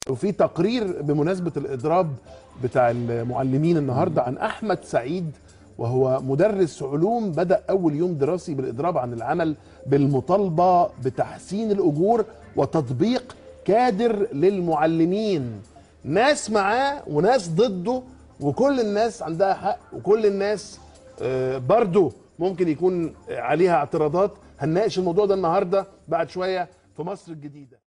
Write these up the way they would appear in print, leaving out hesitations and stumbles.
وفي تقرير بمناسبة الإضراب بتاع المعلمين النهاردة عن أحمد سعيد، وهو مدرس علوم بدأ أول يوم دراسي بالإضراب عن العمل بالمطالبة بتحسين الأجور وتطبيق كادر للمعلمين. ناس معاه وناس ضده، وكل الناس عندها حق، وكل الناس برضو ممكن يكون عليها اعتراضات. هنناقش الموضوع ده النهاردة بعد شوية في مصر الجديدة.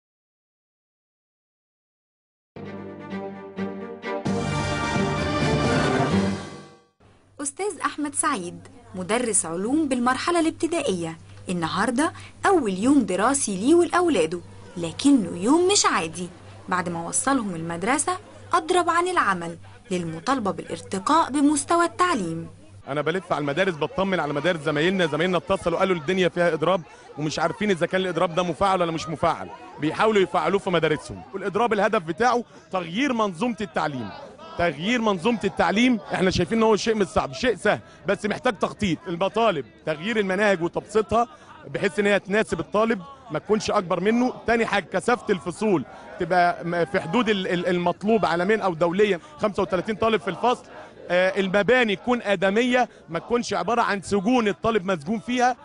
أستاذ أحمد سعيد مدرس علوم بالمرحلة الابتدائية، النهاردة أول يوم دراسي ليه ولأولاده، لكنه يوم مش عادي. بعد ما وصلهم المدرسة أضرب عن العمل للمطالبة بالارتقاء بمستوى التعليم. أنا بلف على المدارس بطمن على مدارس زمايلنا اتصلوا قالوا الدنيا فيها إضراب ومش عارفين إذا كان الإضراب ده مفعل ولا مش مفعل، بيحاولوا يفعلوه في مدارسهم. والإضراب الهدف بتاعه تغيير منظومة التعليم. تغيير منظومة التعليم احنا شايفين ان هو شيء مش صعب، شيء سهل بس محتاج تخطيط. المطالب تغيير المناهج وتبسيطها بحيث ان هي تناسب الطالب ما تكونش اكبر منه. تاني حاجه كثافه الفصول تبقى في حدود المطلوب عالميا او دوليا، 35 طالب في الفصل. المباني تكون ادميه، ما تكونش عباره عن سجون الطالب مسجون فيها.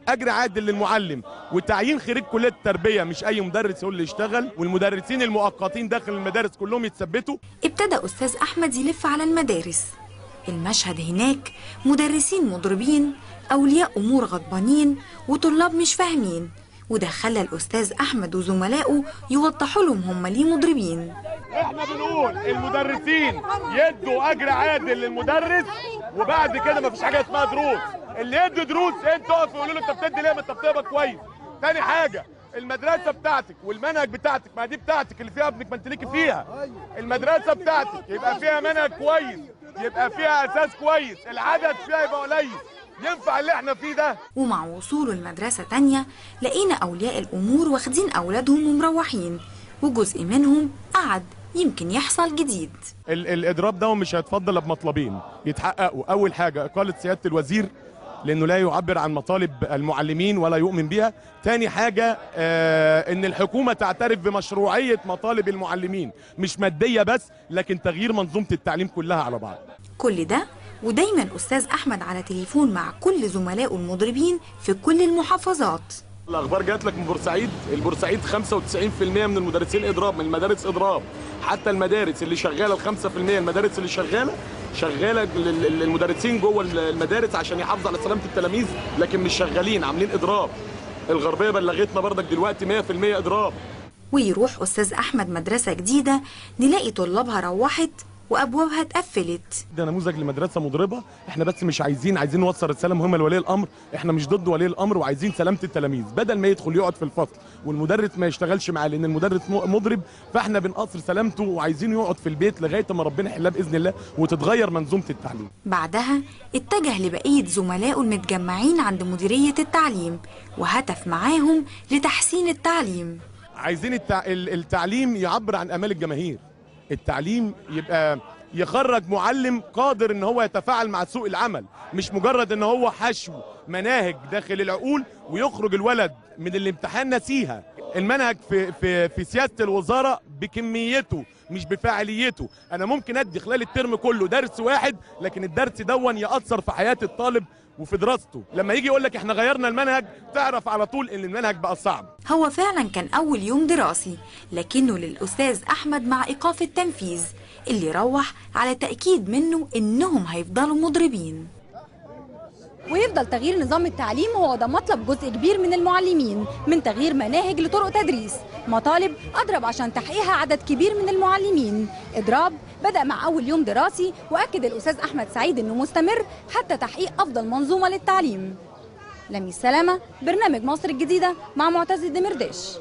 اجر عادل للمعلم، وتعيين خريج كليه التربيه مش اي مدرس هو اللي يشتغل، والمدرسين المؤقتين داخل المدارس كلهم يتثبتوا. ابتدى استاذ احمد يلف على المدارس. المشهد هناك مدرسين مضربين، اولياء امور غضبانين، وطلاب مش فاهمين، وده خلى الاستاذ احمد وزملائه يوضحوا لهم هم ليه مضربين. احنا بنقول المدرسين يدوا اجر عادل للمدرس، وبعد كده مفيش حاجه اسمها دروس. اللي يدوا دروس انت تقف يقولوا له انت بتدي ليه؟ ما انت بتقبض كويس. تاني حاجه المدرسه بتاعتك والمنهج بتاعتك، ما دي بتاعتك اللي فيها ابنك ما انت ليكي فيها. المدرسه بتاعتك يبقى فيها منهج كويس، يبقى فيها اساس كويس، العدد فيها يبقى قليل. ينفع اللي احنا فيه ده؟ ومع وصوله لمدرسه تانيه لقينا اولياء الامور واخدين اولادهم ومروحين، وجزء منهم قعد يمكن يحصل جديد. الاضراب ده مش هيتفضل بمطلبين يتحققوا. اول حاجه اقاله سياده الوزير لانه لا يعبر عن مطالب المعلمين ولا يؤمن بها. تاني حاجه ان الحكومه تعترف بمشروعيه مطالب المعلمين، مش ماديه بس لكن تغيير منظومه التعليم كلها على بعض. كل ده ودايما استاذ احمد على تليفون مع كل زملائه المضربين في كل المحافظات. الاخبار جات لك من بورسعيد، البورسعيد 95% من المدرسين اضراب، من المدارس اضراب. حتى المدارس اللي شغاله ال5%، المدارس اللي شغاله المدرسين جوه المدارس عشان يحافظوا على سلامه التلاميذ، لكن مش شغالين، عاملين اضراب. الغربيه بلغتنا بردك دلوقتي 100% اضراب. ويروح استاذ احمد مدرسه جديده نلاقي طلابها روحت وابوابها اتقفلت. ده نموذج لمدرسه مضربه. احنا بس مش عايزين نوصل رساله مهمه لولي الامر، احنا مش ضد ولي الامر وعايزين سلامه التلاميذ. بدل ما يدخل يقعد في الفصل والمدرس ما يشتغلش معاه لان المدرس مضرب، فاحنا بنقصر سلامته وعايزين يقعد في البيت لغايه ما ربنا يحلها باذن الله وتتغير منظومه التعليم. بعدها اتجه لبقيه زملائه المتجمعين عند مديريه التعليم وهتف معاهم لتحسين التعليم. عايزين التعليم يعبر عن امال الجماهير. التعليم يبقى يخرج معلم قادر ان هو يتفاعل مع سوق العمل، مش مجرد ان هو حشو مناهج داخل العقول ويخرج الولد من الامتحان نسيها. المنهج في سياسه الوزاره بكميته مش بفاعليته. انا ممكن ادي خلال الترم كله درس واحد، لكن الدرس دون ياثر في حياه الطالب وفي دراسته. لما يجي يقول لك احنا غيرنا المنهج، تعرف على طول ان المنهج بقى صعب. هو فعلا كان اول يوم دراسي، لكنه للاستاذ احمد مع ايقاف التنفيذ اللي روح على تاكيد منه انهم هيفضلوا مضربين. ويفضل تغيير نظام التعليم هو ده مطلب جزء كبير من المعلمين، من تغيير مناهج لطرق تدريس، مطالب أضرب عشان تحقيقها عدد كبير من المعلمين. إضراب بدأ مع أول يوم دراسي، وأكد الأستاذ أحمد سعيد أنه مستمر حتى تحقيق أفضل منظومة للتعليم. لميس سلامة، برنامج مصر الجديدة مع معتز الدمرداش.